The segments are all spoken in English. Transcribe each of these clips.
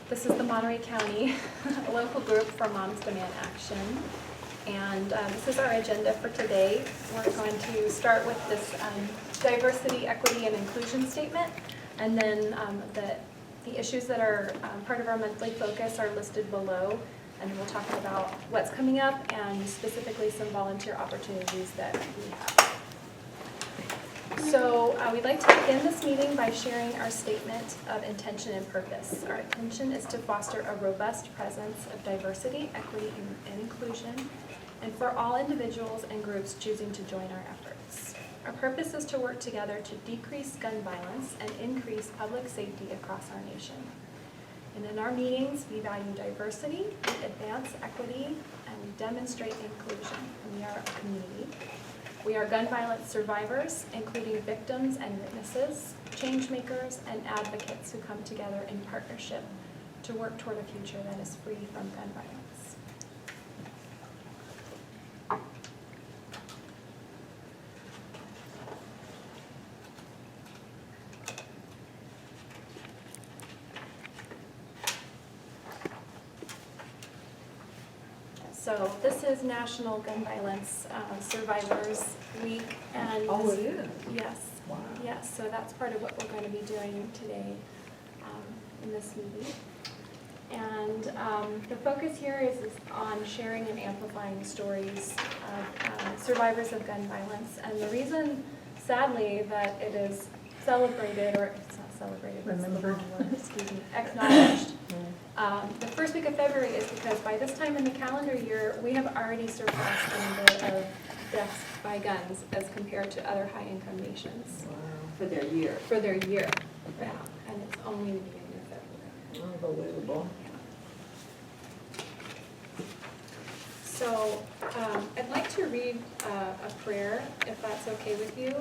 This is the Monterey County local group for Moms Demand Action. And this is our agenda for today. We're going to start with this diversity, equity, and inclusion statement. And then the issues that are part of our monthly focus are listed below. And we'll talk about what's coming up and specifically some volunteer opportunities that we have. So we'd like to begin this meeting by sharing our statement of intention and purpose. Our intention is to foster a robust presence of diversity, equity, and inclusion, and for all individuals and groups choosing to join our efforts. Our purpose is to work together to decrease gun violence and increase public safety across our nation. And in our meetings, we value diversity, we advance equity, and we demonstrate inclusion. And we are a community. We are gun violence survivors, including victims and witnesses, change makers, and advocates who come together in partnership to work toward a future that is free from gun violence. So this is National Gun Violence Survivors Week, and oh, it is. Yes. Wow. Yes. So that's part of what we're going to be doing today in this meeting. And the focus here is on sharing and amplifying stories of survivors of gun violence. And the reason, sadly, that it is celebrated, or it's not celebrated, Remembered. excuse me, acknowledged. The first week of February is because by this time in the calendar year, we have already surpassed the number of deaths by guns as compared to other high-income nations. Wow. For their year. For their year, yeah, and it's only the beginning of February. Unbelievable. Yeah. So I'd like to read a prayer, if that's okay with you.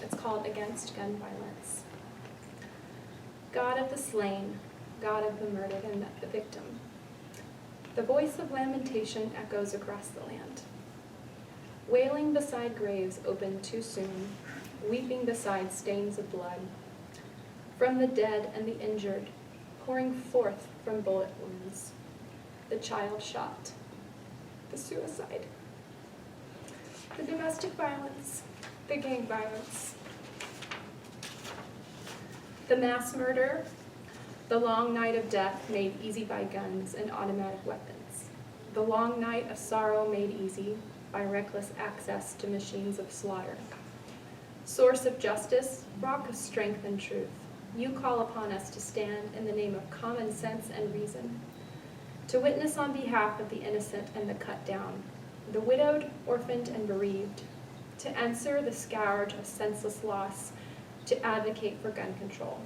It's called Against Gun Violence. God of the slain, God of the murdered and the victim. The voice of lamentation echoes across the land. Wailing beside graves opened too soon, weeping beside stains of blood. From the dead and the injured, pouring forth from bullet wounds. The child shot, the suicide, the domestic violence, the gang violence, the mass murder, the long night of death made easy by guns and automatic weapons. The long night of sorrow made easy by reckless access to machines of slaughter. Source of justice, rock of strength and truth, you call upon us to stand in the name of common sense and reason, to witness on behalf of the innocent and the cut down, the widowed, orphaned, and bereaved, to answer the scourge of senseless loss, to advocate for gun control,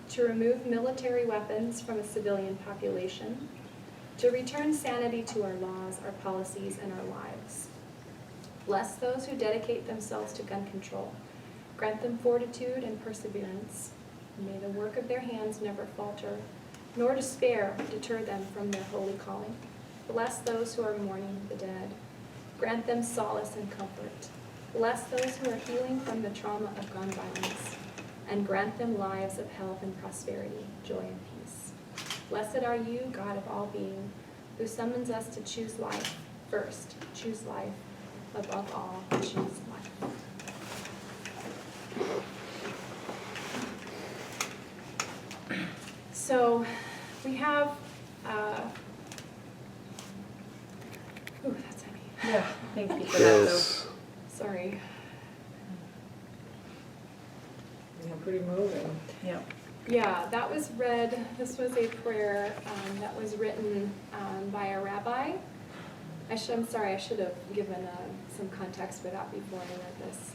to remove military weapons from a civilian population, to return sanity to our laws, our policies, and our lives. Bless those who dedicate themselves to gun control. Grant them fortitude and perseverance. May the work of their hands never falter, nor despair deter them from their holy calling. Bless those who are mourning the dead. Grant them solace and comfort. Bless those who are healing from the trauma of gun violence, and grant them lives of health and prosperity, joy and peace. Blessed are you, God of all being, who summons us to choose life first. Choose life above all. Choose life. So we have, ooh, that's heavy. Yeah, thank you for that, Yes. Sorry. though. Yeah, pretty moving. Yeah. Yeah, that was read, this was a prayer that was written by a rabbi. I'm sorry, I should have given some context for that before I read this.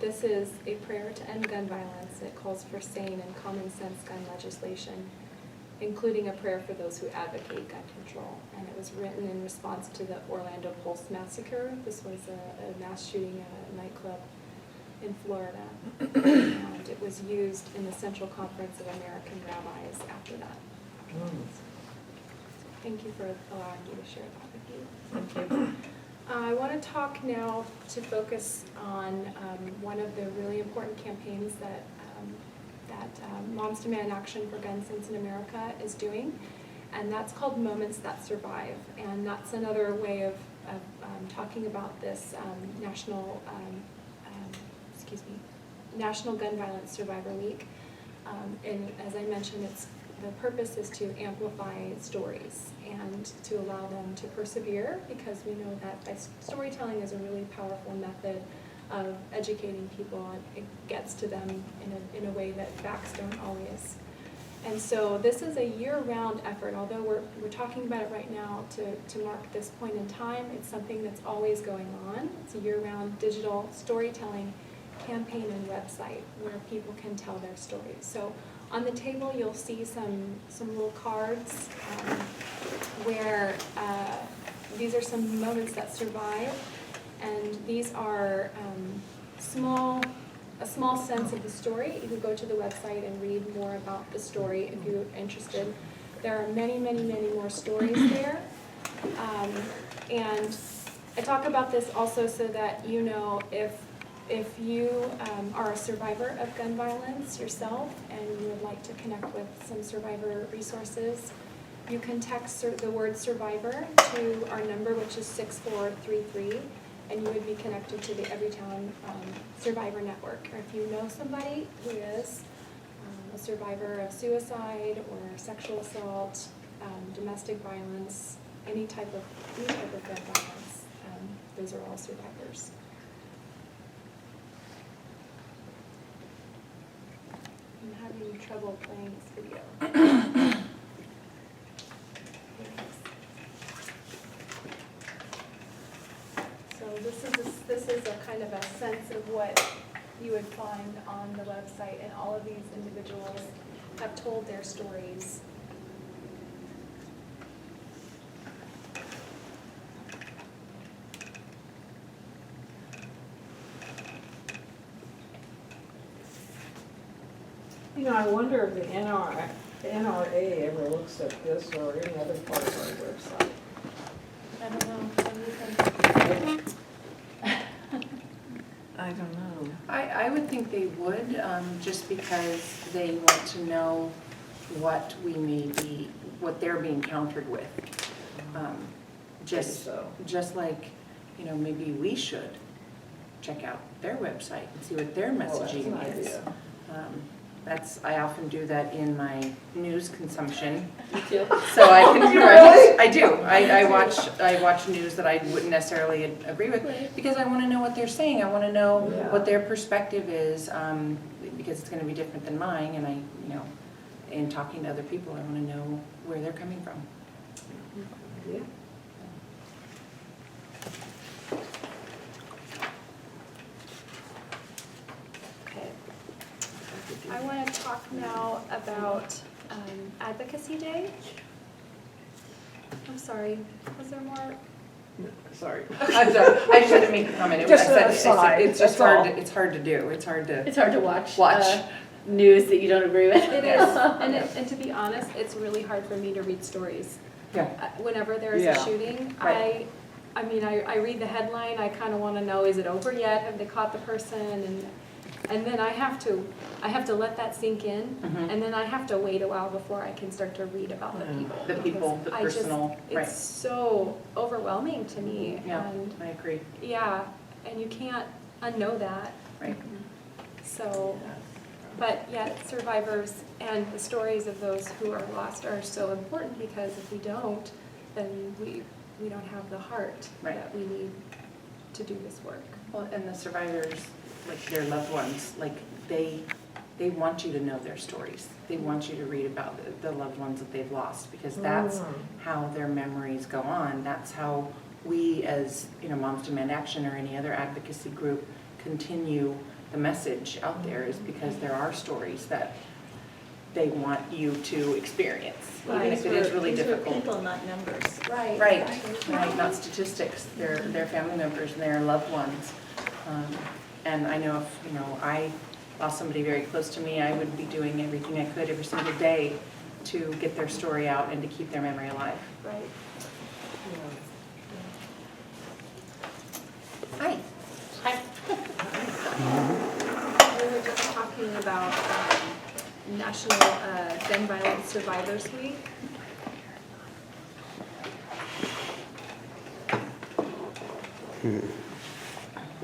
This is a prayer to end gun violence. It calls for sane and common sense gun legislation, including a prayer for those who advocate gun control. And it was written in response to the Orlando Pulse massacre. This was a mass shooting at a nightclub in Florida. And it was used in the Central Conference of American Rabbis after that. Thank you for allowing me to share that with you. Thank you. I want to talk now to focus on one of the really important campaigns that Moms Demand Action for Gun Sense in America is doing, and that's called Moments That Survive, and that's another way of talking about this National Gun Violence Survivor Week. And as I mentioned, the purpose is to amplify stories and to allow them to persevere, because we know that storytelling is a really powerful method of educating people, and it gets to them in a way that facts don't always. And so this is a year-round effort. Although we're talking about it right now to mark this point in time, it's something that's always going on. It's a year-round digital storytelling campaign and website where people can tell their stories. So on the table you'll see some little cards where these are some moments that survive, and these are a small sense of the story. You can go to the website and read more about the story if you're interested. There are many, many, many more stories there. And I talk about this also so that you know if you are a survivor of gun violence yourself and you would like to connect with some survivor resources, you can text the word survivor to our number, which is 6433. And you would be connected to the Everytown Survivor Network. Or if you know somebody who is a survivor of suicide or sexual assault, domestic violence, any type of gun violence, those are all survivors. I'm having trouble playing this video. So this is a kind of a sense of what you would find on the website, and all of these individuals have told their stories. You know, I wonder if the NRA ever looks at this or any other part of our website. I don't know. What do you think? I don't know. I would think they would, just because they want to know what we may be, what they're being countered with. Just like, you know, maybe we should check out their website and see what their messaging is. I often do that in my news consumption. You too? So I can correct. I do. I watch news that I wouldn't necessarily agree with, because I want to know what they're saying. I want to know what their perspective is, because it's going to be different than mine. And in talking to other people, I want to know where they're coming from. Yeah. I want to talk now about Advocacy Day. I'm sorry, was there more? Sorry. I'm sorry. I just had to make a comment. Just an aside, It's just that's hard. It's hard to do. It's hard to watch. watch. News that you don't agree with. It is, and to be honest, it's really hard for me to read stories. Yeah. Whenever there is a shooting, Right. I read the headline. I kind of want to know, is it over yet? Have they caught the person? And then I have to let that sink in, and then I have to wait a while before I can start to read about the people. The people, the personal, right. It's so overwhelming to me. Yeah, And I agree. yeah, and you can't unknow that. Right. So, but yet survivors and the stories of those who are lost are so important, because if we don't, then we don't have the heart that we need to do this work. Well, and the survivors, like their loved ones, like they want you to know their stories. They want you to read about the loved ones that they've lost, because that's how their memories go on. That's how we, as Moms Demand Action or any other advocacy group, continue the message out there, is because there are stories that they want you to experience, even if it is really difficult. People, not numbers. Right. Right, not statistics. They're family members and they're loved ones. And I know if I lost somebody very close to me, I would be doing everything I could every single day to get their story out and to keep their memory alive. Right. Hi. We were just talking about National Gun Violence Survivors Week.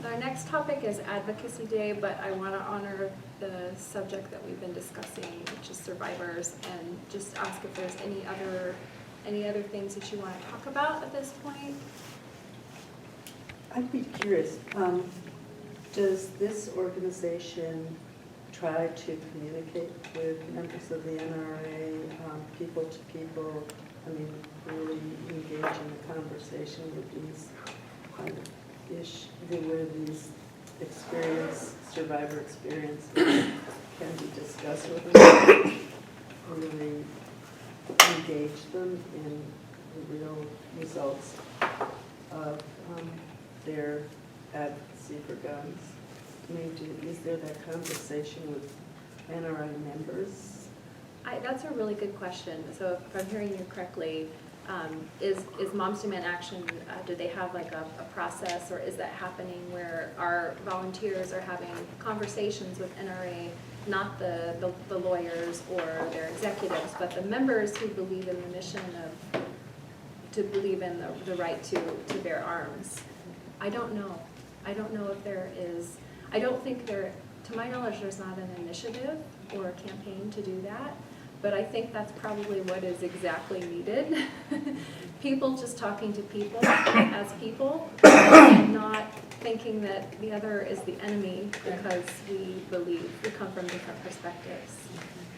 Our next topic is Advocacy Day, but I want to honor the subject that we've been discussing, which is survivors, and just ask if there's any other things that you want to talk about at this point. I'd be curious, does this organization try to communicate with members of the NRA, people to people, I mean, really engage in a conversation with these kind of where these survivor experiences can be discussed with them, really engage them in the real results of their advocacy for guns? I mean, is there that conversation with NRA members? That's a really good question. So if I'm hearing you correctly, is Moms Demand Action, do they have like a process, or is that happening where our volunteers are having conversations with NRA, not the lawyers or their executives, but the members who believe in the mission to believe in the right to bear arms? I don't know. I don't know if there is, I don't think there, to my knowledge, there's not an initiative or a campaign to do that. But I think that's probably what is exactly needed. People just talking to people as people, and not thinking that the other is the enemy because we come from different perspectives.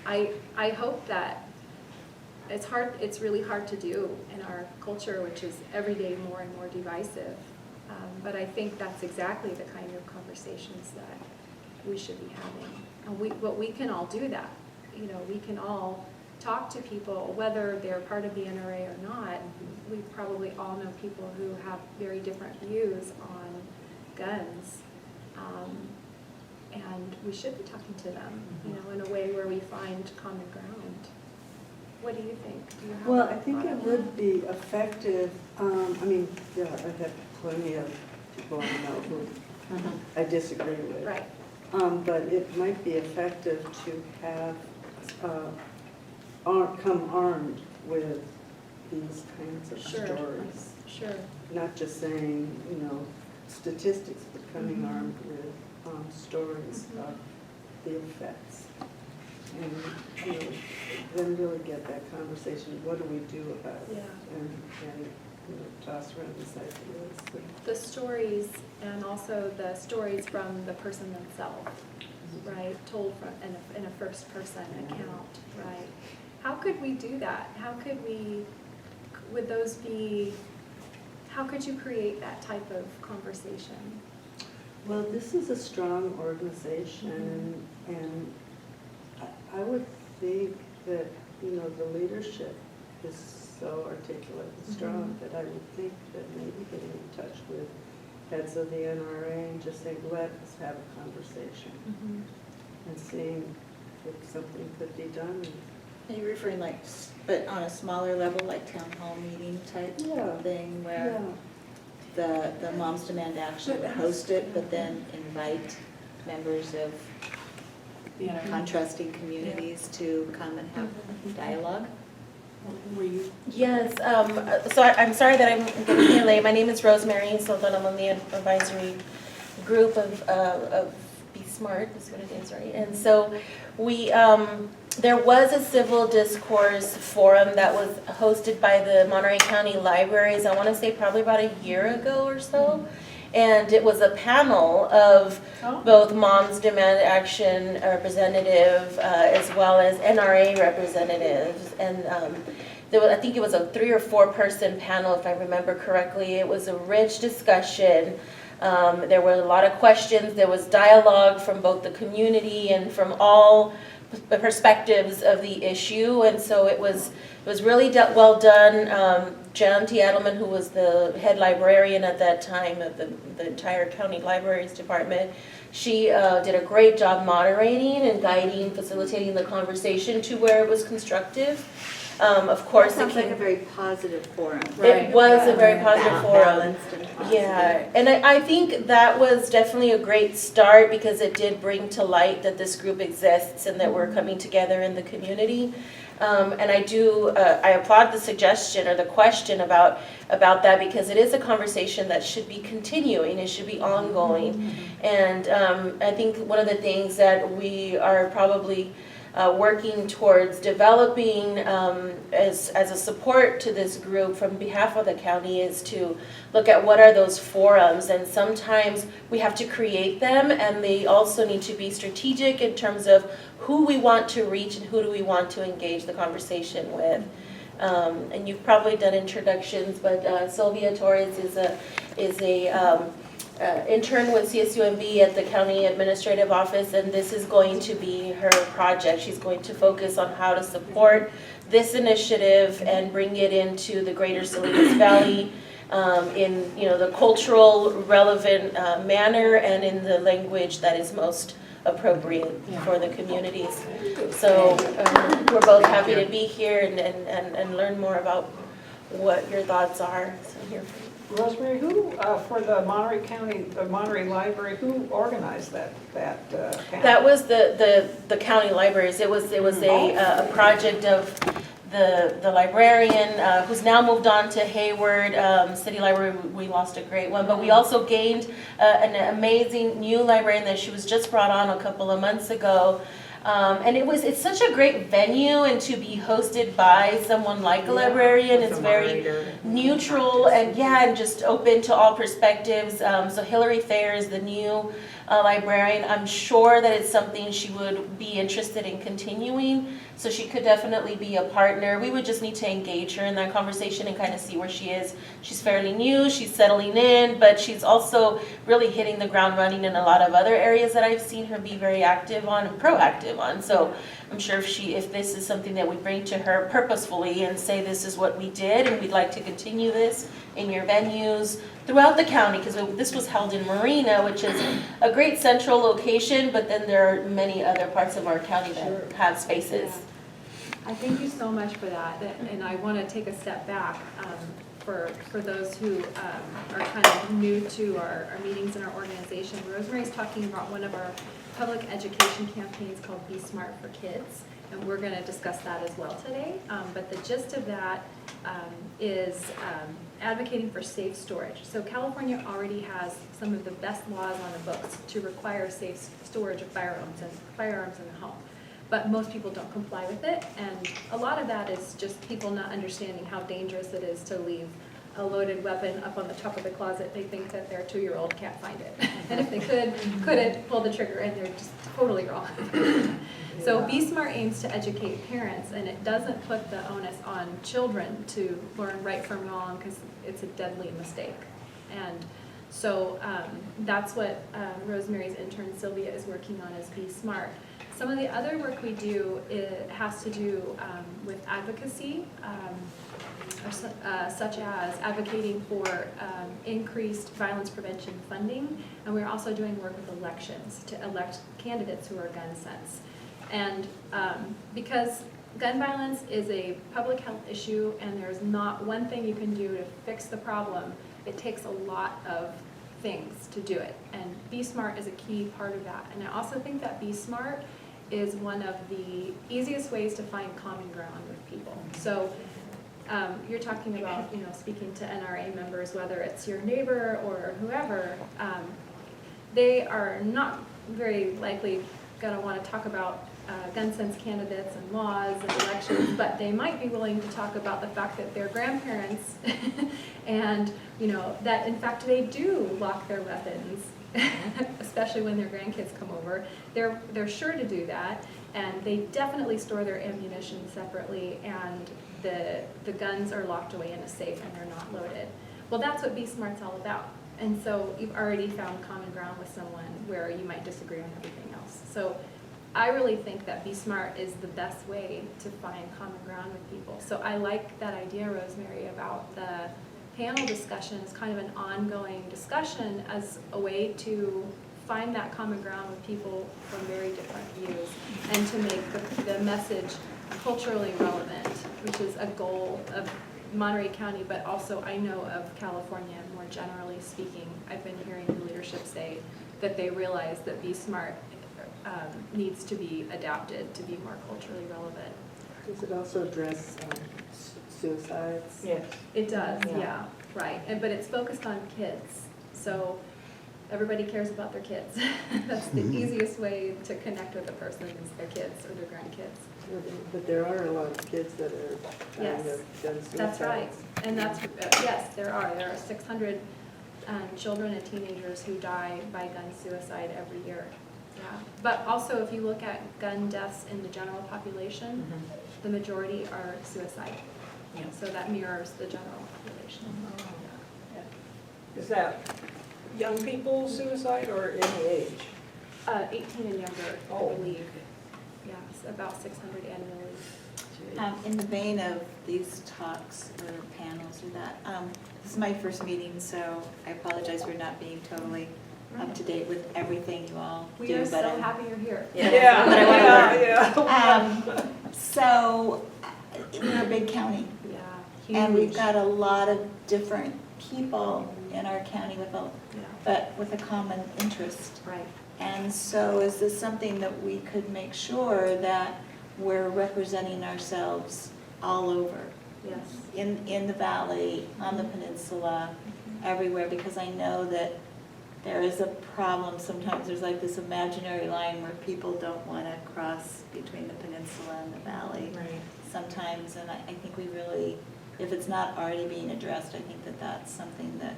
I hope that it's really hard to do in our culture, which is every day more and more divisive. But I think that's exactly the kind of conversations that we should be having. And we can all do that. You know, we can all talk to people, whether they're part of the NRA or not. We probably all know people who have very different views on guns. And we should be talking to them, you know, in a way where we find common ground. What do you think? Do you have Well, a I think thought it on would be effective. I mean, yeah, I've had plenty of people I know who I disagree with. that? Right. But it might be effective to have come armed with these kinds of Sure. stories. Sure. Not just saying, you know, statistics, but coming armed with stories of the effects. And, you know, then really get that conversation, what do we do about it? Yeah. And you know, toss around these ideas. The stories, and also the stories from the person themselves, right? Told from in a first person account, right? How could we do that? How could you create that type of conversation? Well, this is a strong organization, and I would think that, you know, the leadership is so articulate and strong that I would think that maybe getting in touch with heads of the NRA and just saying, let us have a conversation and seeing if something could be done. Are you referring but on a smaller level, like town hall meeting type thing where the Moms Demand Action would host it, but then invite members of contrasting communities to come and have dialogue? Were you? Yes, so I'm sorry that I'm getting here late. My name is Rosemary Sultan. I'm on the advisory group of Be Smart, is what it is, right? And so there was a civil discourse forum that was hosted by the Monterey County Libraries, I want to say probably about a year ago or so. And it was a panel of both Moms Demand Action representative as well as NRA representatives. And I think it was a 3 or 4 person panel, if I remember correctly. It was a rich discussion. There were a lot of questions. There was dialogue from both the community and from all perspectives of the issue. And so it was was really well done. Jan T. Adelman, who was the head librarian at that time of the entire county libraries department, she did a great job moderating and guiding, facilitating the conversation to where it was constructive. Of course, Sounds like a very positive forum. it was a very positive forum. Balanced and positive. Yeah, and I think that was definitely a great start because it did bring to light that this group exists and that we're coming together in the community. And I applaud the suggestion or the question about that because it is a conversation that should be continuing, it should be ongoing. And I think one of the things that we are probably working towards developing as a support to this group from behalf of the county is to look at what are those forums, and sometimes we have to create them, and they also need to be strategic in terms of who we want to reach and who do we want to engage the conversation with. And you've probably done introductions, but Sylvia Torres is a intern with CSUMB at the County Administrative Office, and this is going to be her project. She's going to focus on how to support this initiative and bring it into the greater Salinas Valley in the cultural relevant manner and in the language that is most appropriate for the communities. So we're both happy to be here and learn more about what your thoughts are. So here. Rosemary, who, for the Monterey County, the Monterey Library, who organized that panel? That was the county libraries. It was a project of the librarian who's now moved on to Hayward City Library. We lost a great one, but we also gained an amazing new librarian that she was just brought on a couple of months ago. And it's such a great venue, and to be hosted by someone like a librarian, it's very neutral and just open to all perspectives. So Hillary Thayer is the new librarian. I'm sure that it's something she would be interested in continuing, so she could definitely be a partner. We would just need to engage her in that conversation and kind of see where she is. She's fairly new, she's settling in, but she's also really hitting the ground running in a lot of other areas that I've seen her be very active on and proactive on. So I'm sure if this is something that we bring to her purposefully and say this is what we did and we'd like to continue this in your venues throughout the county, because this was held in Marina, which is a great central location, but then there are many other parts of our county that have spaces. Yeah. I thank you so much for that, and I want to take a step back for those who are kind of new to our meetings in our organization. Rosemary's talking about one of our public education campaigns called Be Smart for Kids, and we're going to discuss that as well today. But the gist of that is advocating for safe storage. So California already has some of the best laws on the books to require safe storage of firearms in the home. But most people don't comply with it, and a lot of that is just people not understanding how dangerous it is to leave a loaded weapon up on the top of the closet. They think that their 2-year-old can't find it, and if they couldn't pull the trigger, and they're just totally wrong. So Be Smart aims to educate parents, and it doesn't put the onus on children to learn right from wrong because it's a deadly mistake. And so that's what Rosemary's intern Sylvia is working on, is Be Smart. Some of the other work we do has to do with advocacy, such as advocating for increased violence prevention funding, and we're also doing work with elections to elect candidates who are gun sense. And because gun violence is a public health issue and there's not one thing you can do to fix the problem, it takes a lot of things to do it, and Be Smart is a key part of that. And I also think that Be Smart is one of the easiest ways to find common ground with people. So you're talking about, speaking to NRA members, whether it's your neighbor or whoever, they are not very likely going to want to talk about gun sense candidates and laws and elections, but they might be willing to talk about the fact that their grandparents and, that in fact they do lock their weapons, especially when their grandkids come over. They're sure to do that, and they definitely store their ammunition separately, and the guns are locked away in a safe and they're not loaded. Well, that's what Be Smart's all about. And so you've already found common ground with someone where you might disagree on everything else. So I really think that Be Smart is the best way to find common ground with people. So I like that idea, Rosemary, about the panel discussion as kind of an ongoing discussion as a way to find that common ground with people from very different views and to make the message culturally relevant, which is a goal of Monterey County, but also I know of California more generally speaking. I've been hearing the leadership say that they realize that Be Smart needs to be adapted to be more culturally relevant. Does it also address suicides? Yes. It does, Yeah. yeah, right. But it's focused on kids, so everybody cares about their kids. That's the easiest way to connect with a person is their kids or their grandkids. But there are a lot of kids that are dying Yes, of gun suicides. That's right, and that's, yes, there are 600 children and teenagers who die by gun suicide every year. Yeah, but also if you look at gun deaths in the general population, the majority are suicide. Yeah. So that mirrors the general population. Is that young people suicide or any age? 18 and younger, I Oh. believe. Yes, about 600 annually. In the vein of these talks or panels or that, this is my first meeting, so I apologize for not being totally up to date with everything you all do. We are so but I'm- happy you're here. Yeah, but I wanna learn. yeah. So, we're a big county, Yeah, and we've huge. got a lot of different people in our county Yeah, but with a common interest. right. And so is this something that we could make sure that we're representing ourselves all over? Yes. In the valley, on the peninsula, everywhere, because I know that there is a problem, sometimes there's like this imaginary line where people don't want to cross between the peninsula and the valley Right. sometimes, and I think we really, if it's not already being addressed, I think that that's something that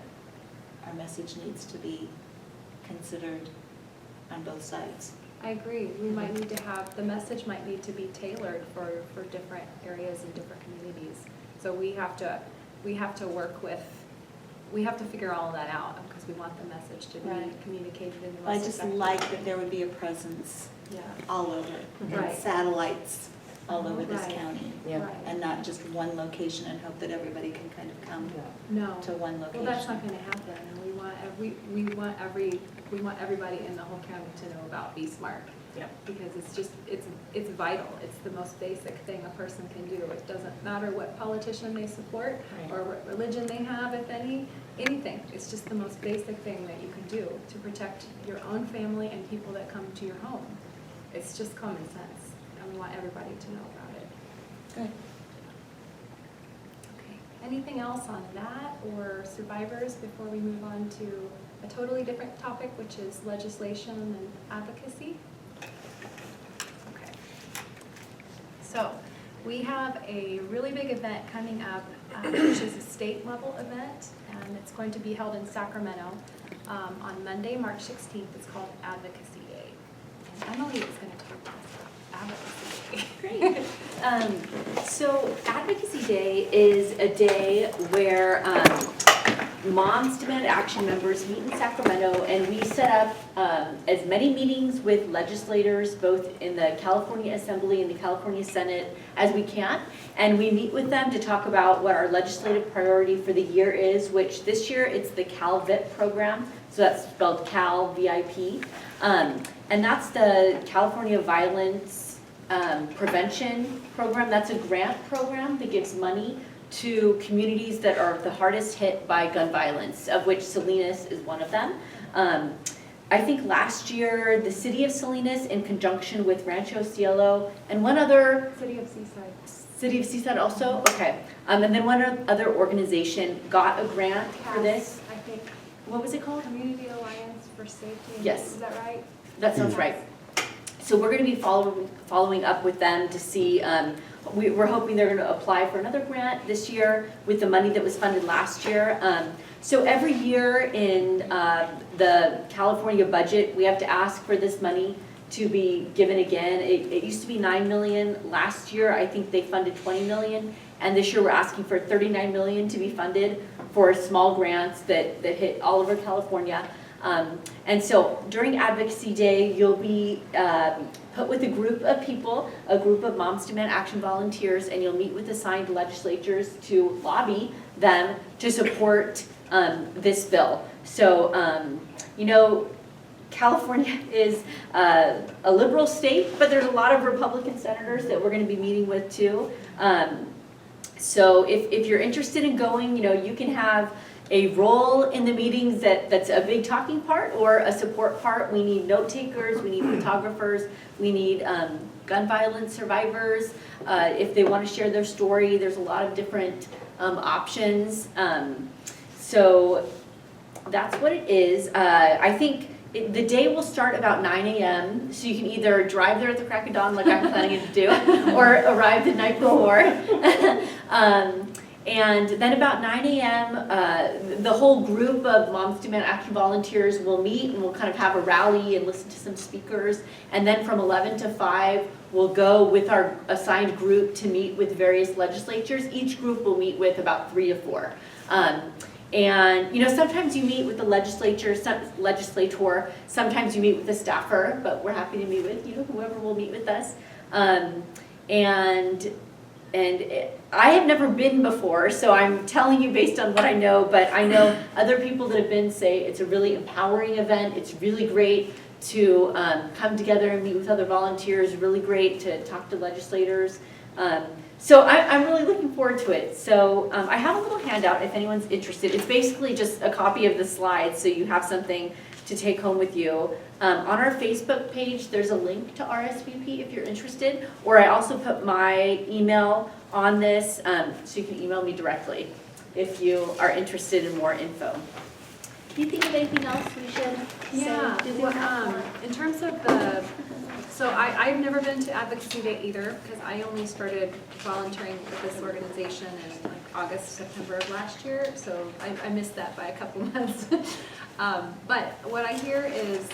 our message needs to be considered on both sides. I agree. We might need to have, the message might need to be tailored for different areas and different communities. So we have to work with, we have to figure all of that out because we want the message to be Right. communicated in the I most just effective like way. that there would be a presence Yeah, all over, Right. and satellites all over this Right. county, Yeah. right. and not just one location and hope that everybody can kind of come No. to one Well, location. that's not going to happen. And we want everybody in the whole county to know about Be Smart. Yep. Because it's vital. It's the most basic thing a person can do. It doesn't matter what politician they support or what religion they have, if anything. It's just the most basic thing that you can do to protect your own family and people that come to your home. It's just common sense, and we want everybody to know about it. Good. Okay. Anything else on that or survivors before we move on to a totally different topic, which is legislation and advocacy? Okay. So we have a really big event coming up, which is a state level event, and it's going to be held in Sacramento on Monday, March 16th. It's called Advocacy Day. And Emily is going to talk to us about Advocacy Day. Great. So Advocacy Day is a day where Moms Demand Action members meet in Sacramento, and we set up as many meetings with legislators, both in the California Assembly and the California Senate, as we can. And we meet with them to talk about what our legislative priority for the year is, which this year it's the CalVIP program. So that's spelled Cal, VIP. And that's the California Violence Prevention Program. That's a grant program that gives money to communities that are the hardest hit by gun violence, of which Salinas is one of them. I think last year, the city of Salinas, in conjunction with Rancho Cielo and one other City of Seaside. City of Seaside also? Okay. And then one other organization got a grant for this. I think What was it called? Community Alliance for Safety. and- Yes. Is that right? That sounds right. So we're going to be following up with them to see, we're hoping they're going to apply for another grant this year with the money that was funded last year. So every year in the California budget, we have to ask for this money to be given again. It used to be $9 million. Last year, I think they funded $20 million. And this year, we're asking for $39 million to be funded for small grants that hit all over California. And so during Advocacy Day, you'll be put with a group of people, a group of Moms Demand Action volunteers, and you'll meet with assigned legislatures to lobby them to support this bill. So, you know, California is a liberal state, but there's a lot of Republican senators that we're going to be meeting with too. So if you're interested in going, you know, you can have a role in the meetings that's a big talking part or a support part. We need note takers, we need photographers, we need gun violence survivors. If they want to share their story, there's a lot of different options. So that's what it is. I think the day will start about 9 a.m. So you can either drive there at the crack of dawn like I'm planning to do, or arrive the night before. And then about 9 a.m., the whole group of Moms Demand Action volunteers will meet and we'll kind of have a rally and listen to some speakers. And then from 11 to 5, we'll go with our assigned group to meet with various legislatures. Each group will meet with about 3 to 4. And, you know, sometimes you meet with the legislator, sometimes you meet with the staffer, but we're happy to meet with, you know, whoever will meet with us. And I have never been before, so I'm telling you based on what I know, but I know other people that have been say it's a really empowering event. It's really great to come together and meet with other volunteers, really great to talk to legislators. So I'm really looking forward to it. So I have a little handout if anyone's interested. It's basically just a copy of the slides, so you have something to take home with you. On our Facebook page, there's a link to RSVP if you're interested, or I also put my email on this, so you can email me directly if you are interested in more info. Do you think of anything else we should Yeah, say? well, in terms of the, so I've never been to Advocacy Day either, because I only started volunteering with this organization in like August, September of last year, so I missed that by a couple months. But what I hear is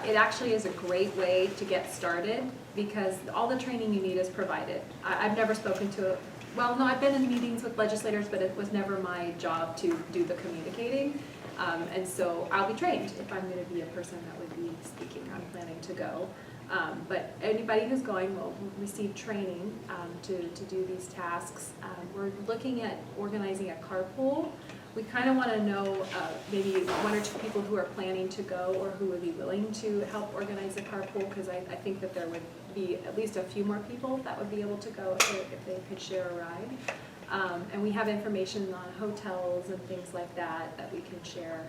it actually is a great way to get started, because all the training you need is provided. I've never spoken to it. Well, no, I've been in meetings with legislators, but it was never my job to do the communicating. And so I'll be trained if I'm going to be a person that would be speaking. I'm planning to go. But anybody who's going will receive training to do these tasks. We're looking at organizing a carpool. We kind of want to know maybe 1 or 2 people who are planning to go or who would be willing to help organize a carpool, because I think that there would be at least a few more people that would be able to go if they could share a ride. And we have information on hotels and things like that we can share.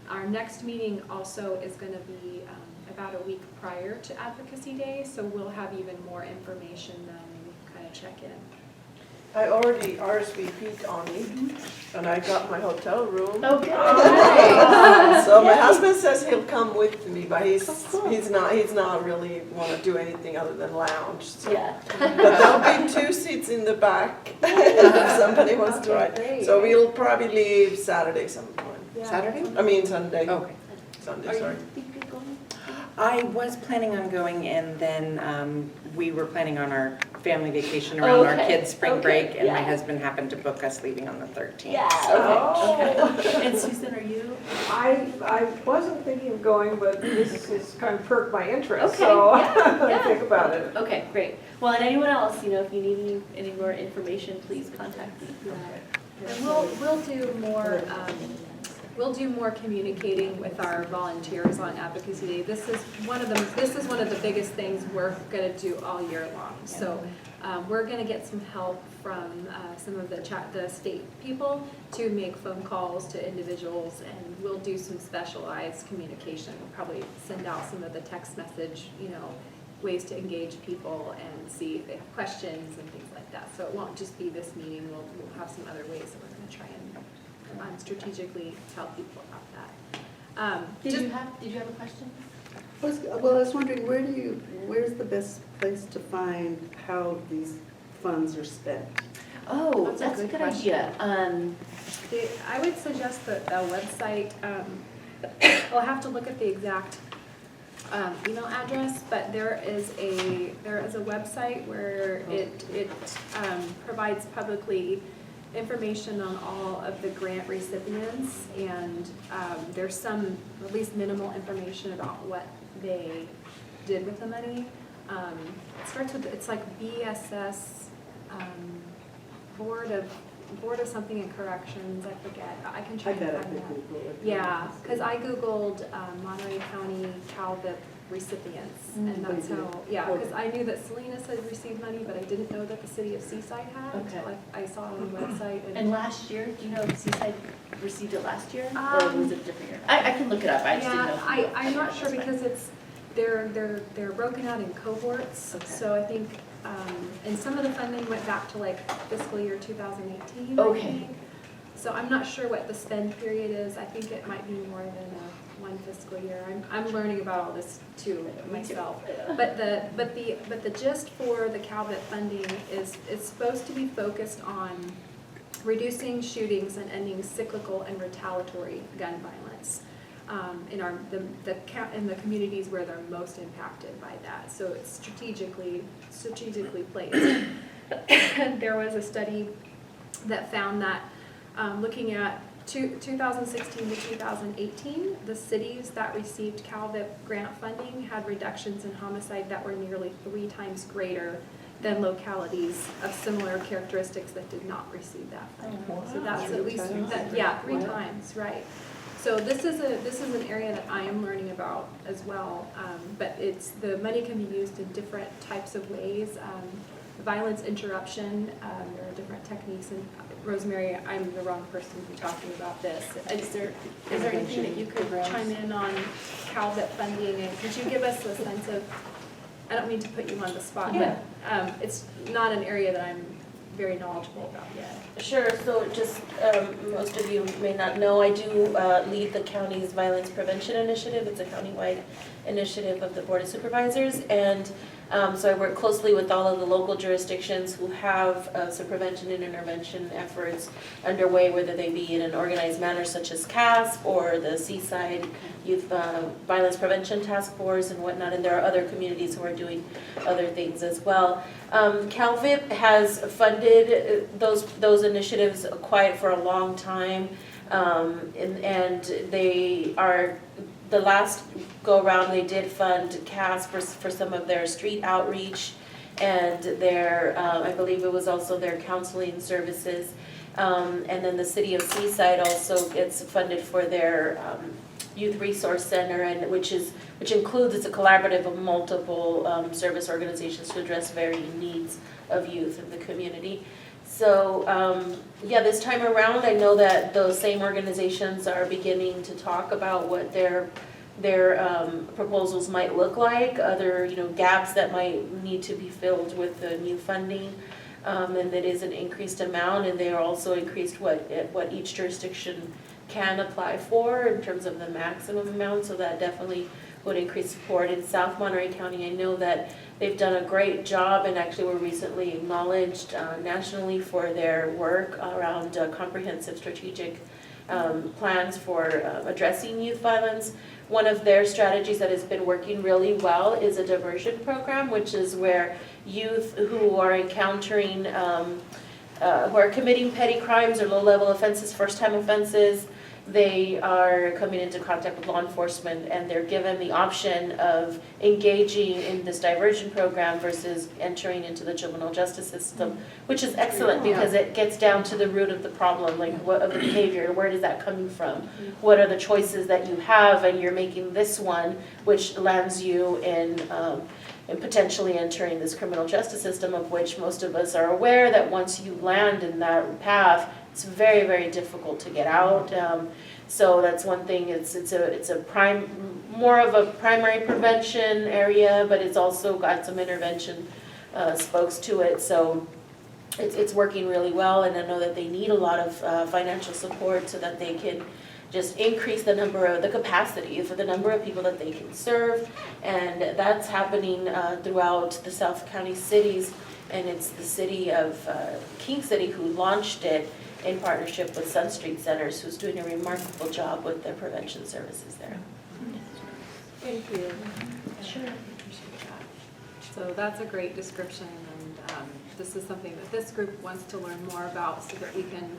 Our next meeting also is going to be about a week prior to Advocacy Day, so we'll have even more information then, and we can kind of check in. I already RSVP'd on it, and I got my hotel room. Okay. So my husband says he'll come with me, but he's not really want to do anything other than lounge. So. Yeah. But there'll be 2 seats in the back if somebody wants to ride. Great. So we'll probably leave Saturday sometime. Saturday? I mean Sunday. Okay. Sunday, sorry. I was planning on going, and then we were planning on our family vacation around our kids' spring break, and my husband happened to book us leaving on the 13th. Yeah. So. Okay. And Susan, are you? I wasn't thinking of going, but this has kind of perked my interest, Okay, so yeah, I think about it. Okay, great. Well, and anyone else, you know, if you need any more information, please contact me. And we'll do more. We'll do more communicating with our volunteers on Advocacy Day. This is one of the biggest things we're going to do all year long. So we're going to get some help from some of the state people to make phone calls to individuals, and we'll do some specialized communication. We'll probably send out some of the text message, you know, ways to engage people and see if they have questions and things like that. So it won't just be this meeting. We'll have some other ways that we're going to try and strategically tell people about that. Did you have a question? I was wondering, where's the best place to find how these funds are spent? Oh, That's a a good good idea. I would suggest that the website, I'll have to look at the exact email address, but there is a website where it provides publicly information on all of the grant recipients, and there's some, at least minimal information about what they did with the money. It starts with, it's like BSS, Board of something in corrections, I forget. I can try I and bet I find could that. Google it. Yeah, because I Googled Monterey County CalVIP recipients, and that's you how, did? yeah, because Okay. I knew that Salinas had received money, but I didn't know that the city of Seaside had until Okay. I saw it on the website. And last year, do you know if Seaside received it last year, or was it a different year? I can look it up, I just didn't know. Yeah, I'm not sure because it's, they're broken out in cohorts. Okay. So I think, and some of the funding went back to like fiscal year 2018, I Okay. think. So I'm not sure what the spend period is. I think it might be more than one fiscal year. I'm learning about all this too myself. But the gist for the CalVIP funding is it's supposed to be focused on reducing shootings and ending cyclical and retaliatory gun violence in the communities where they're most impacted by that. So it's strategically placed. There was a study that found that looking at 2016 to 2018, the cities that received CalVIP grant funding had reductions in homicide that were nearly 3 times greater than localities of similar characteristics that did not receive that funding. So that's at least, yeah, 3 times, right. So this is an area that I am learning about as well, but the money can be used in different types of ways. Violence interruption, there are different techniques, and Rosemary, I'm the wrong person to be talking about this. Is there anything that you could chime in on CalVIP funding, and could you give us a sense of, I don't mean to put you on the spot, but it's not an area that I'm very knowledgeable about yet. Sure, so just, most of you may not know, I do lead the county's violence prevention initiative. It's a countywide initiative of the Board of Supervisors, and so I work closely with all of the local jurisdictions who have some prevention and intervention efforts underway, whether they be in an organized manner such as CASP or the Seaside Youth Violence Prevention Task Force and whatnot, and there are other communities who are doing other things as well. CalVIP has funded those initiatives quite for a long time, and they are, the last go around they did fund CASP for some of their street outreach and their, I believe it was also their counseling services. And then the city of Seaside also gets funded for their Youth Resource Center, and which includes, it's a collaborative of multiple service organizations to address varying needs of youth in the community. So yeah, this time around, I know that those same organizations are beginning to talk about what their proposals might look like, other gaps that might need to be filled with the new funding, and that is an increased amount, and they are also increased what each jurisdiction can apply for in terms of the maximum amount, so that definitely would increase support. In South Monterey County, I know that they've done a great job and actually were recently acknowledged nationally for their work around comprehensive strategic plans for addressing youth violence. One of their strategies that has been working really well is a diversion program, which is where youth who are encountering, who are committing petty crimes or low-level offenses, first-time offenses, they are coming into contact with law enforcement, and they're given the option of engaging in this diversion program versus entering into the juvenile justice system, which is excellent because it gets down to the root of the problem, like what of the behavior, where is that coming from? What are the choices that you have, and you're making this one, which lands you in potentially entering this criminal justice system, of which most of us are aware that once you land in that path, it's very, very difficult to get out. So that's one thing. It's more of a primary prevention area, but it's also got some intervention spokes to it. So it's working really well, and I know that they need a lot of financial support so that they can just increase the capacity for the number of people that they can serve, and that's happening throughout the South County cities, and it's the city of King City who launched it in partnership with Sun Street Centers, who's doing a remarkable job with their prevention services there. Thank you. Sure. So that's a great description, and this is something that this group wants to learn more about so that we can,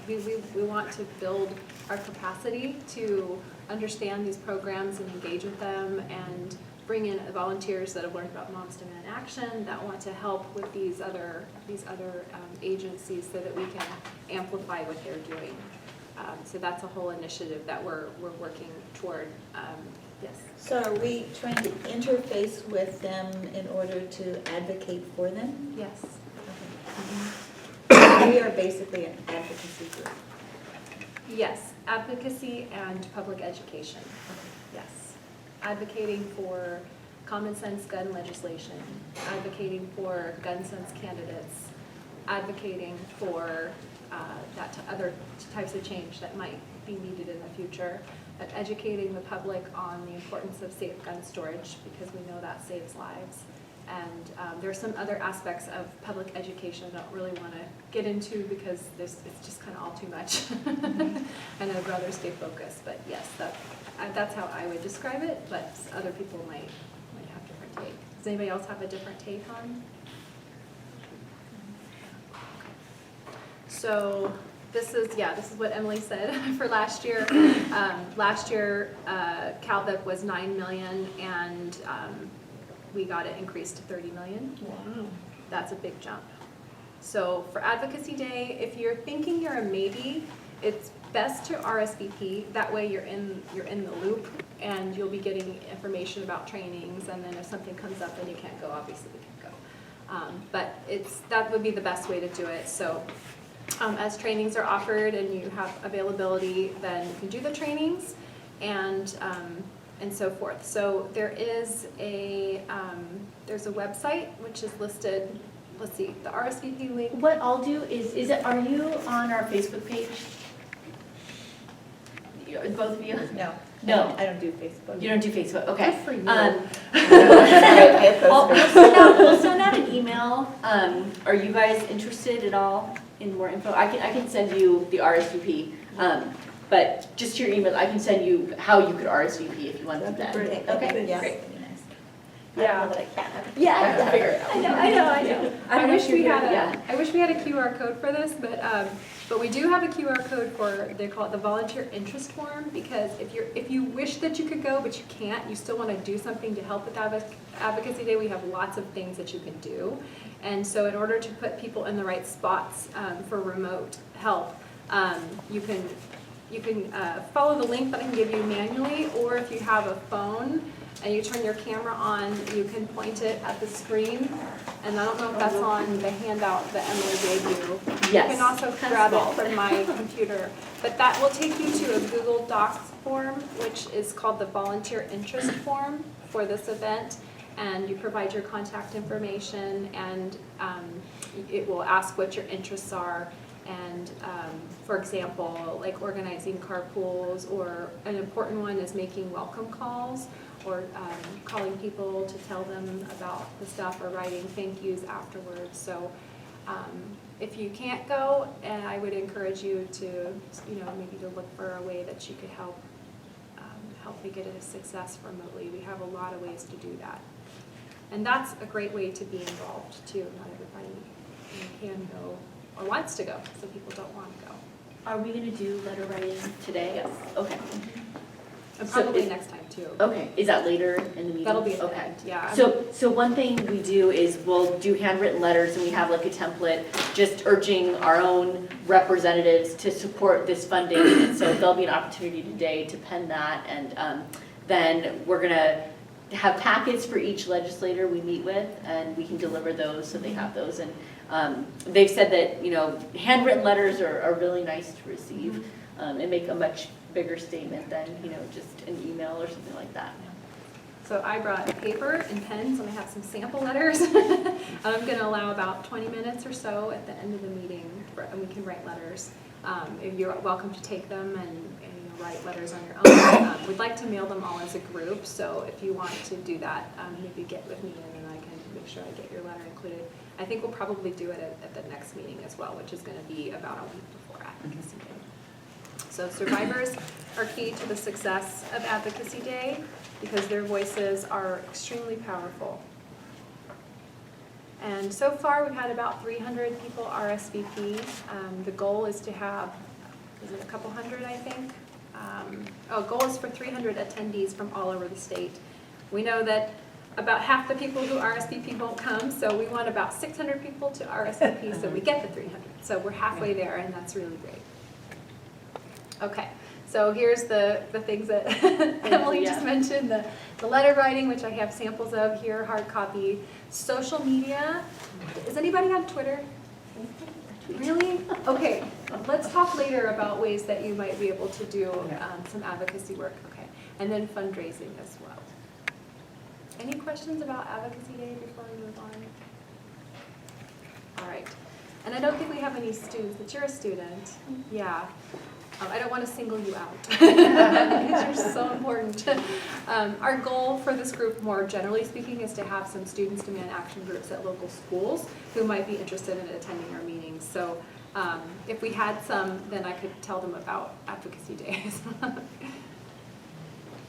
we want to build our capacity to understand these programs and engage with them and bring in volunteers that have learned about Moms Demand Action that want to help with these other agencies so that we can amplify what they're doing. So that's a whole initiative that we're working toward. Yes. So are we trying to interface with them in order to advocate for them? Yes. We are basically an advocacy group. Yes, advocacy and public education. Yes. Advocating for common sense gun legislation, advocating for gun sense candidates, advocating for other types of change that might be needed in the future, educating the public on the importance of safe gun storage because we know that saves lives. And there are some other aspects of public education I don't really want to get into because it's just kind of all too much. And I'd rather stay focused. But yes, that's how I would describe it, but other people might have different take. Does anybody else have a different take on? So this is what Emily said for last year. Last year, CalVIP was 9 million and we got it increased to 30 million. Wow. That's a big jump. So for Advocacy Day, if you're thinking you're a maybe, it's best to RSVP. That way you're in the loop and you'll be getting information about trainings, and then if something comes up and you can't go, obviously we can't go. But that would be the best way to do it. So as trainings are offered and you have availability, then you can do the trainings and so forth. So there's a website which is listed. Let's see, the RSVP link. What I'll do is are you on our Facebook page? Both of you? No. No. I don't do Facebook. You don't do Facebook, okay. Good for you. We'll send out an email. Are you guys interested at all in more info? I can send you the RSVP, but just your email, I can send you how you could RSVP if you want to do that. That'd be great. Okay, Yes. great. That'd be nice. Yeah. I don't know that I can have it. Yeah, I can figure it out. I know. I wish we had Yeah. I wish we had a QR code for this, but we do have a QR code for, they call it the volunteer interest form, because if you wish that you could go but you can't, you still want to do something to help with Advocacy Day, we have lots of things that you can do. And so in order to put people in the right spots for remote help, you can follow the link that I can give you manually, or if you have a phone and you turn your camera on, you can point it at the screen. And I don't know if that's on the handout that Emily gave you. Yes. You can also grab it from my computer. But that will take you to a Google Docs form, which is called the volunteer interest form for this event. And you provide your contact information, and it will ask what your interests are. And for example, like organizing carpools, or an important one is making welcome calls, or calling people to tell them about the stuff, or writing thank yous afterwards. So if you can't go, and I would encourage you to, maybe to look for a way that you could help make it a success remotely. We have a lot of ways to do that. And that's a great way to be involved too. Not everybody can go or wants to go. Some people don't want to go. Are we going to do letter writing today? Yes. Okay. And So probably is- next time too. Okay, is that later in the meeting? That'll be at the Okay. end, yeah. So one thing we do is we'll do handwritten letters, and we have like a template just urging our own representatives to support this funding. And so there'll be an opportunity today to pen that, and then we're gonna have packets for each legislator we meet with, and we can deliver those so they have those. And they've said that, handwritten letters are really nice to receive and make a much bigger statement than, just an email or something like that. So I brought paper and pens, and I have some sample letters. I'm going to allow about 20 minutes or so at the end of the meeting, and we can write letters. You're welcome to take them and write letters on your own. We'd like to mail them all as a group, so if you want to do that, maybe get with me, and then I can make sure I get your letter included. I think we'll probably do it at the next meeting as well, which is going to be about a week before Advocacy Day. So survivors are key to the success of Advocacy Day because their voices are extremely powerful. And so far, we've had about 300 people RSVP. The goal is to have, is it a couple hundred, I think? Goal is for 300 attendees from all over the state. We know that about half the people who RSVP won't come, so we want about 600 people to RSVP so we get the 300. So we're halfway there, and that's really great. Okay, so here's the things that Emily just mentioned, the letter writing, which I have samples of here, hard copy, social media. Is anybody on Twitter? Really? Okay, let's talk later about ways that you might be able to do some advocacy work, okay? And then fundraising as well. Any questions about Advocacy Day before we move on? All right, and I don't think we have any students, but you're a student, yeah. I don't want to single you out because you're so important. Our goal for this group, more generally speaking, is to have some students demand action groups at local schools who might be interested in attending our meetings. So if we had some, then I could tell them about Advocacy Days.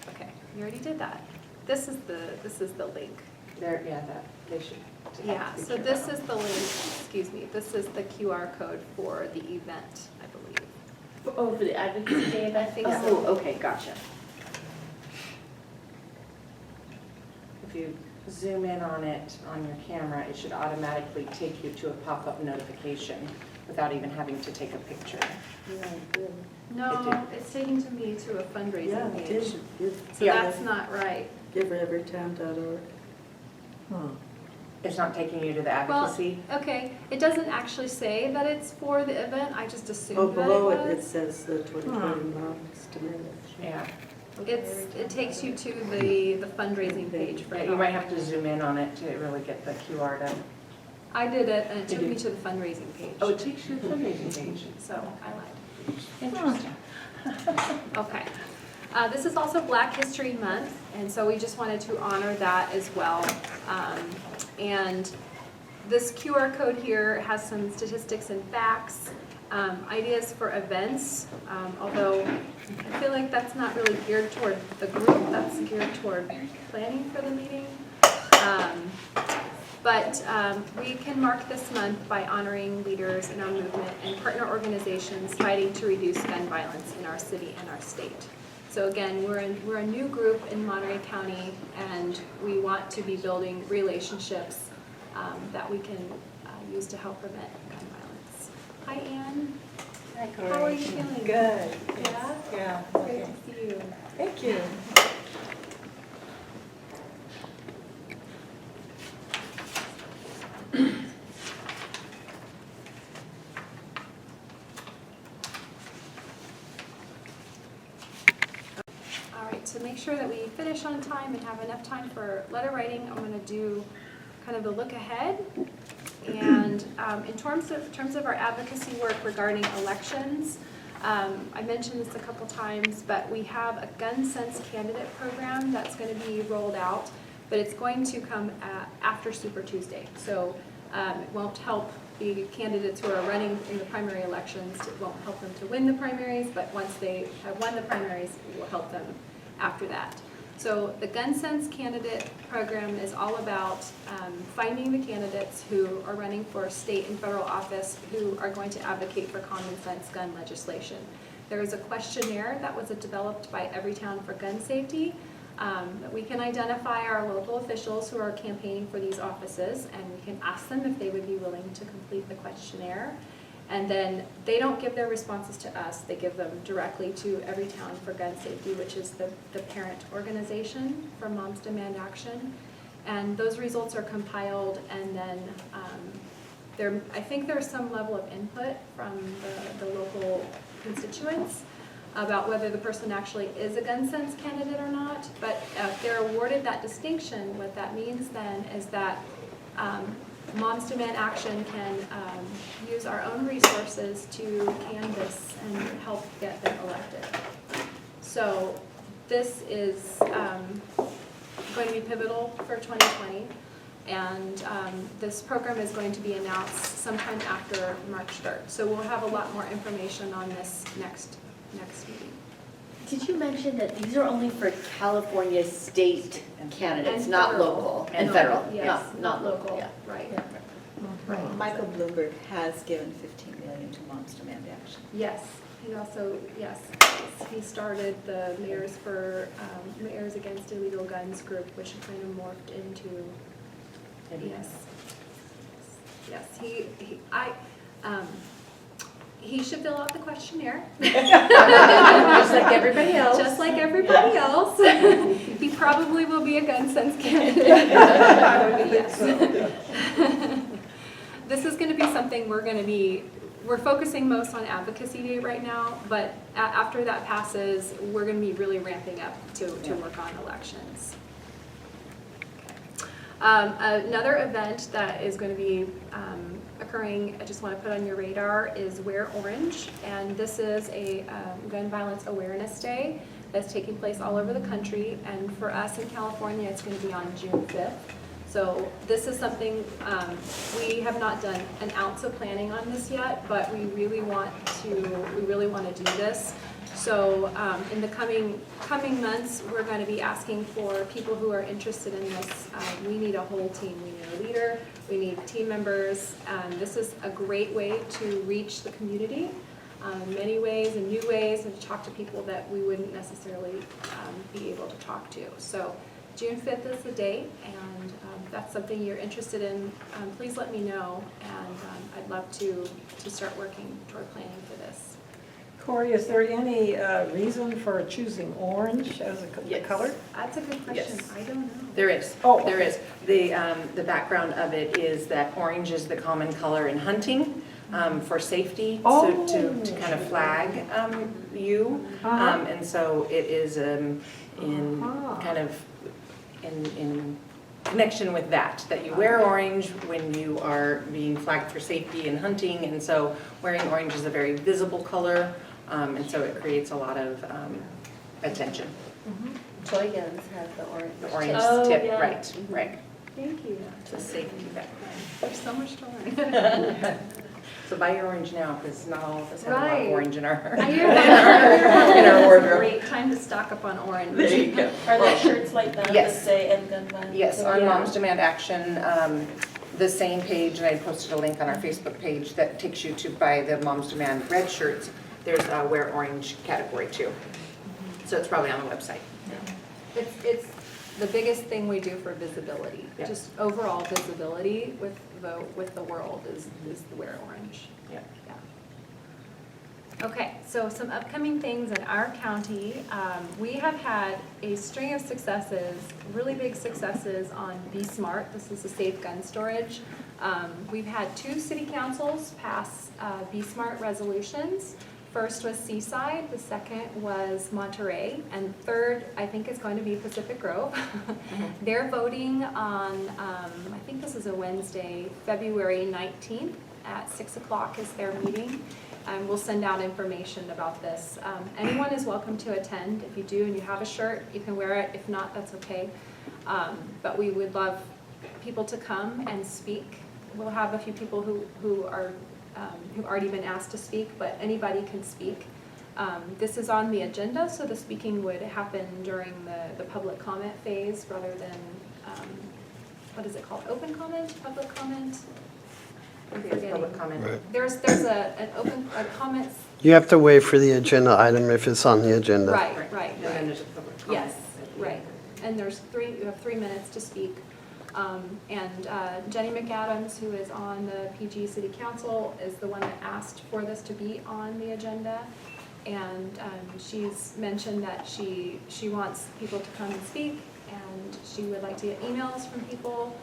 Okay, you already did that. This is the link. They should. Yeah, so this is the link, excuse me, this is the QR code for the event, I believe. Oh, for the Advocacy Day event? I think Oh, so. okay, gotcha. If you zoom in on it on your camera, it should automatically take you to a pop-up notification without even having to take a picture. Yeah, good. No, it's taking me to a Yeah, fundraising it page. is. Give So that's not right. giveeverytown.org. It's not taking you to the Well, advocacy? okay, it doesn't actually say that it's for the event, I just Oh, assumed that it below it, it was. says the 2020 Moms Demand. Yeah. It takes you to the fundraising page for Yeah, it. you might have to zoom in on it to really get the QR to. I did it, and it took Did me you? to the fundraising page. Oh, it takes you to the fundraising page. So I lied. Interesting. Okay. This is also Black History Month, and so we just wanted to honor that as well. And this QR code here has some statistics and facts, ideas for events, although I feel like that's not really geared toward the group, that's geared toward planning for the meeting. But we can mark this month by honoring leaders in our movement and partner organizations fighting to reduce gun violence in our city and our state. So again, we're a new group in Monterey County, and we want to be building relationships that we can use to help prevent gun violence. Hi, Anne. Hi, How are you feeling? Good. Yeah? Yeah. It's great to see you. Thank you. All right, to make sure that we finish on time and have enough time for letter writing, I'm going to do kind of the look ahead. And in terms of our advocacy work regarding elections, I mentioned this a couple times, but we have a Gun Sense candidate program that's going to be rolled out, but it's going to come after Super Tuesday. So it won't help the candidates who are running in the primary elections. It won't help them to win the primaries, but once they have won the primaries, it will help them after that. So the Gun Sense candidate program is all about finding the candidates who are running for state and federal office who are going to advocate for common sense gun legislation. There is a questionnaire that was developed by Everytown for Gun Safety. We can identify our local officials who are campaigning for these offices, and we can ask them if they would be willing to complete the questionnaire. And then they don't give their responses to us, they give them directly to Everytown for Gun Safety, which is the parent organization for Moms Demand Action. And those results are compiled, and then I think there's some level of input from the local constituents about whether the person actually is a Gun Sense candidate or not. But if they're awarded that distinction, what that means then is that Moms Demand Action can use our own resources to canvass and help get them elected. So this is going to be pivotal for 2020, and this program is going to be announced sometime after March 3rd. So we'll have a lot more information on this next meeting. Did you mention that these are only for California state candidates, And not federal. local? And No, federal? Yes, not local, local, yeah. right. Michael Bloomberg has given 15 million to Moms Demand Action. Yes, he also, yes, he started the Mayors Against Illegal Guns group, which kind of morphed into, yes. Yes, he should fill out the questionnaire. Just like everybody else. Just like everybody else. He probably will be a gun sense candidate. Yes. This is going to be something we're focusing most on Advocacy Day right now, but after that passes, we're going to be really ramping up to work on elections. Another event that is going to be occurring, I just want to put on your radar, is Wear Orange. And this is a gun violence awareness day that's taking place all over the country. And for us in California, it's going to be on June 5th. So this is something, we have not done an ounce of planning on this yet, but we really want to do this. So in the coming months, we're going to be asking for people who are interested in this. We need a whole team. We need a leader. We need team members. This is a great way to reach the community in many ways and new ways, and to talk to people that we wouldn't necessarily be able to talk to. So June 5th is the date, and if that's something you're interested in, please let me know, and I'd love to start working toward planning for this. Corey, is there any reason for choosing orange as a Yes. color? That's a good question. Yes. I don't know. There is. Oh, There is. The background of it is that orange is the common color in hunting for safety, Oh. to kind of flag you. Uh-huh. And so it is in Uh-huh. kind of in connection with that you wear orange when you are being flagged for safety in hunting. And so wearing orange is a very visible color. And so it creates a lot of attention. Joy Guns has the orange. The orange Oh, tip, yeah. right. Thank you. It's a safety background. There's so much to learn. So buy your orange now, because not all of us have a lot Right. of orange in our, I hear that. in our wardrobe. Great time to stock up on orange. There you go. Are there shirts like that Yes. that say "End Gun Violence"? Yes, on Yeah. Moms Demand Action, the same page, and I posted a link on our Facebook page that takes you to buy the Moms Demand red shirts. There's a Wear Orange category too. So it's probably on the website. It's the biggest thing we do for visibility. Yeah. Just overall visibility with the world is the Wear Orange. Yeah. Okay, so some upcoming things in our county. We have had a string of successes, really big successes on Be Smart. This is a safe gun storage. We've had 2 city councils pass Be Smart resolutions. First was Seaside, the second was Monterey, and third, I think, is going to be Pacific Grove. They're voting on, I think this is a Wednesday, February 19th at 6 o'clock is their meeting. And we'll send out information about this. Anyone is welcome to attend. If you do and you have a shirt, you can wear it. If not, that's okay. But we would love people to come and speak. We'll have a few people who've already been asked to speak, but anybody can speak. This is on the agenda, so the speaking would happen during the public comment phase rather than, what is it called? Open comment? Public comment? I'm forgetting. Public comment. Right. There's a comments. You have to wait for the agenda item if it's on the agenda. Right. And then there's a public comment. Yes, right. And you have 3 minutes to speak. And Jenny McAdams, who is on the PG City Council, is the one that asked for this to be on the agenda. And she's mentioned that she wants people to come and speak, and she would like to get emails from people.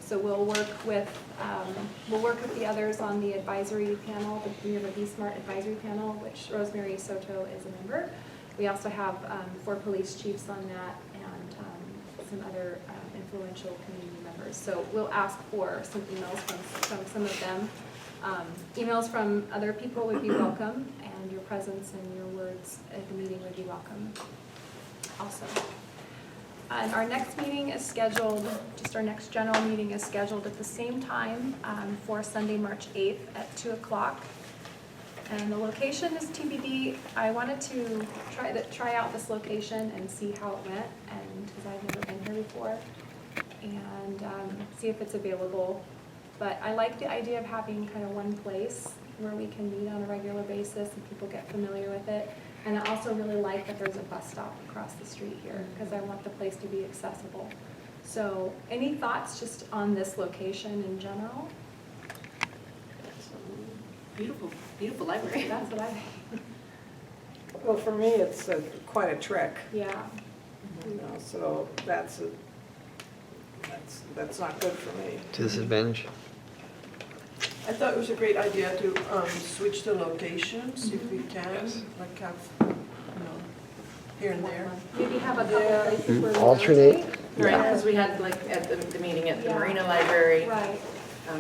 So we'll work with the others on the advisory panel. We have a Be Smart advisory panel, which Rosemary Soto is a member. We also have 4 police chiefs on that, and some other influential community members. So we'll ask for some emails from some of them. Emails from other people would be welcome, and your presence and your words at the meeting would be welcome also. And our next meeting is scheduled, just our next general meeting is scheduled at the same time for Sunday, March 8th at 2 o'clock. And the location is TBD. I wanted to try out this location and see how it went, and because I've never been here before, and see if it's available But I like the idea of having kind of one place where we can meet on a regular basis and people get familiar with it. And I also really like that there's a bus stop across the street here, because I want the place to be accessible. So any thoughts just on this location in general? Beautiful, beautiful library. That's what I think. Well, for me, it's quite a trek, Yeah. you know, so that's not good for me. Disadvantage. I thought it was a great idea to switch the locations if we can, like have, you know, here and there. Maybe have a couple places where we Alternate. rotate. Right, because we had like at the meeting at the Yeah. Marina Library, Right.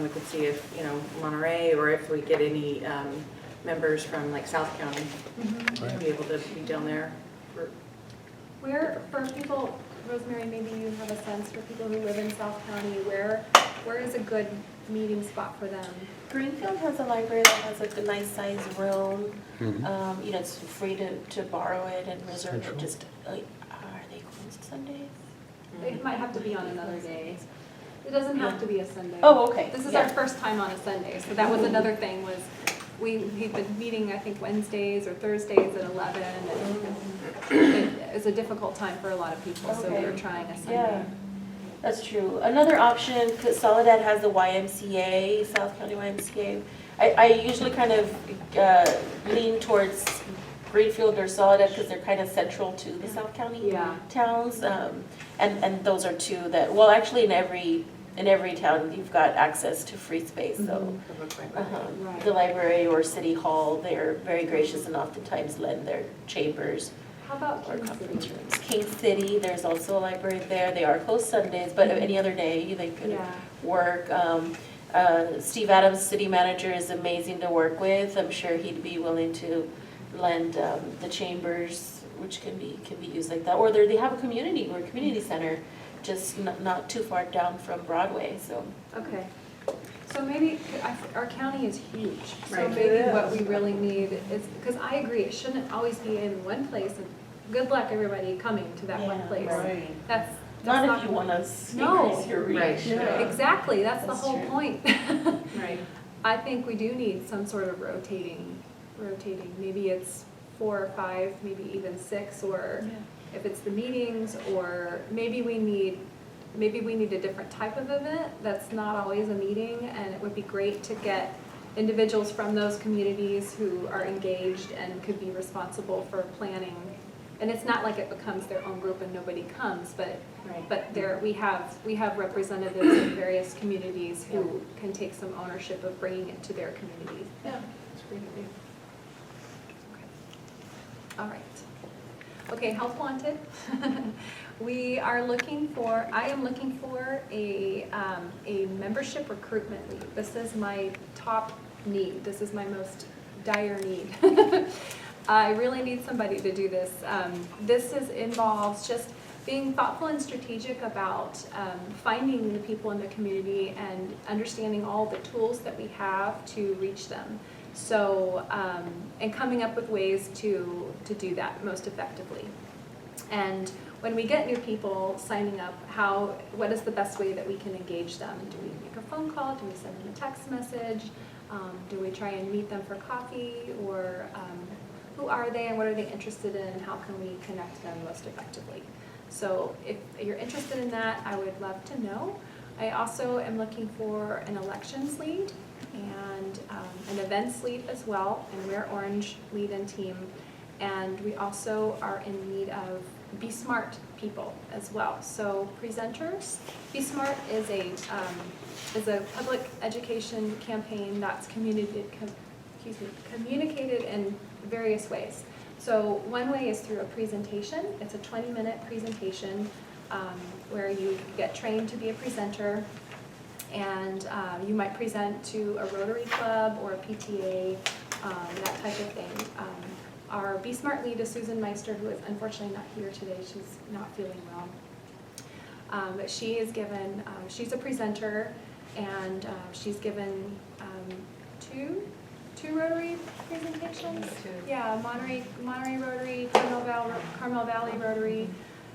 we could see if, you know, Monterey, or if we get any members from like South County, to be able to be down there. Where, for people, Rosemary, maybe you have a sense for people who live in South County, where is a good meeting spot for them? Greenfield has a library that has like a nice sized room. Mhm. You know, it's free to borrow it and reserve it. Central. Just are they closed Sundays? It might have to be on another day. It doesn't have to be a Sunday. Oh, okay. This is Yeah. our first time on a Sunday, so that was another thing, was we've been meeting, I think, Wednesdays or Thursdays at 11, and it's a difficult time for a lot of people, so Okay. we're trying a Sunday. Yeah, that's true. Another option, because Soledad has the YMCA, South County YMCA. I usually kind of lean towards Greenfield or Soledad because they're kind of central to the South County Yeah. towns. And those are two that, well, actually in every town, you've got access to free space, so. Right. The library or city hall, they're very gracious and oftentimes lend their chambers How about or King conference City? rooms. King City, there's also a library there. They are closed Sundays, but any other day they could Yeah. work. Steve Adams, city manager, is amazing to work with. I'm sure he'd be willing to lend the chambers, which can be used like that. Or they have a community center, just not too far down from Broadway. So Okay. So maybe, our county is huge, so Right. maybe It what is. we really need is, because I agree, it shouldn't always be in one place, and good luck everybody coming to that one Yeah, place. Right. That's not if you gonna- want to No. increase your reach. Right. Yeah. Exactly, that's the That's whole true. point. Right. I think we do need some sort of rotating, maybe it's 4 or 5, maybe even 6, or if it's the meetings, or maybe we need a different type of event that's not always a meeting, and it would be great to get individuals from those communities who are engaged and could be responsible for planning. And it's not like it becomes their own group and nobody comes, but we have representatives in various communities who can take some ownership of bringing it to their communities. Yeah, it's pretty good. All right. Okay, Health Wanted. I am looking for a membership recruitment lead. This is my top need. This is my most dire need. I really need somebody to do this. This involves just being thoughtful and strategic about finding the people in the community and understanding all the tools that we have to reach them. So, and coming up with ways to do that most effectively. And when we get new people signing up, what is the best way that we can engage them? Do we make a phone call? Do we send them a text message? Do we try and meet them for coffee? Or who are they and what are they interested in? And how can we connect them most effectively? So if you're interested in that, I would love to know. I also am looking for an elections lead and an events lead as well, and Wear Orange lead and team. And we also are in need of Be Smart people as well. So presenters, Be Smart is a public education campaign that's communicated in various ways. So one way is through a presentation. It's a 20-minute presentation where you get trained to be a presenter, and you might present to a Rotary Club or a PTA, that type of thing. Our Be Smart lead is Susan Meister, who is unfortunately not here today. She's not feeling well. But she is given, she's a presenter, and she's given two Rotary presentations. Yeah, Monterey Rotary, Carmel Valley Rotary.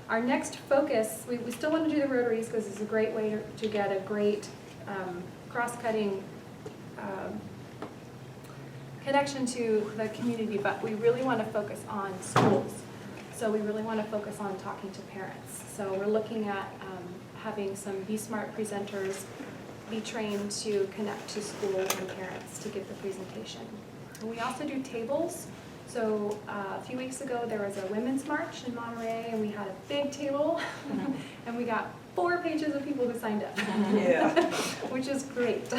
Our next focus, we still want to do the Rotaries because it's a great way to get a great cross-cutting connection to the community, but we really want to focus on schools. So we really want to focus on talking to parents. So we're looking at having some Be Smart presenters be trained to connect to schools and parents to give the presentation. And we also do tables. So a few weeks ago, there was a women's march in Monterey, and we had a big table, and we got 4 pages of people who signed up, Yeah. which is great.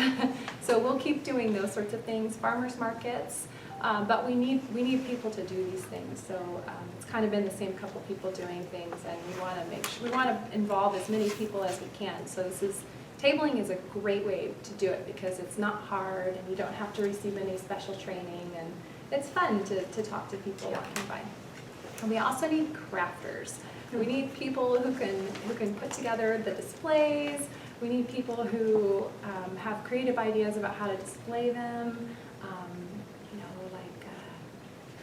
So we'll keep doing those sorts of things, farmers markets, but we need people to do these things. So it's kind of been the same couple people doing things, and we want to involve as many people as we can. So tabling is a great way to do it because it's not hard, and you don't have to receive any special training, and it's fun to talk to people walking by. And we also need crafters. We need people who can put together the displays. We need people who have creative ideas about how to display them.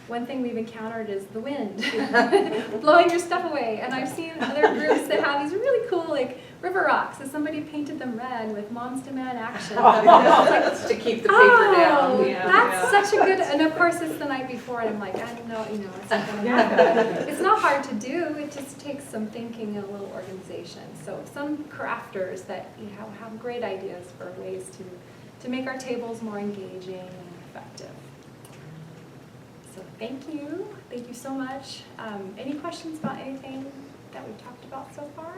One thing we've encountered is the wind blowing your stuff away. And I've seen other groups that have these really cool river rocks. So somebody painted them red with Moms Demand Action. To keep the paper down. That's such a good, and of course it's the night before, and I'm like, I don't know, it's not gonna happen. It's not hard to do, it just takes some thinking and a little organization. So some crafters that have great ideas for ways to make our tables more engaging and effective. So thank you so much. Any questions about anything that we've talked about so far?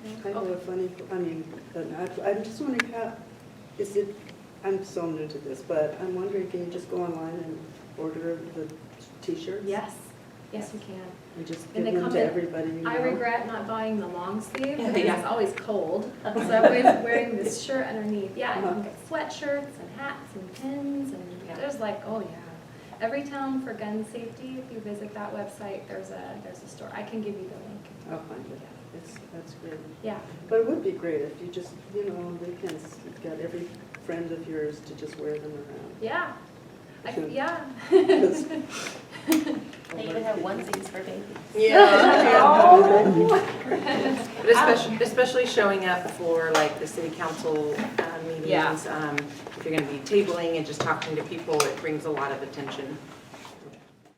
I have a funny, I'm just wondering how, I'm so new to this, but I'm wondering, can you just go online and order the t-shirts? Yes, we can. And just And give they them come to in- everybody you know? I regret not buying the long sleeve because Yeah. it's always cold. So I'm always wearing this shirt underneath. Yeah, you can get sweatshirts and hats and pins and there's every town for gun safety. If you visit that website, there's a store. I can give you the link. I'll find it. That's great. Yeah. But it would be great if you just, they can get every friend of yours to just wear them around. Yeah. Yeah. Because- They even have onesies for babies. But especially showing up for the city council meetings. Yeah. If you're going to be tabling and just talking to people, it brings a lot of attention.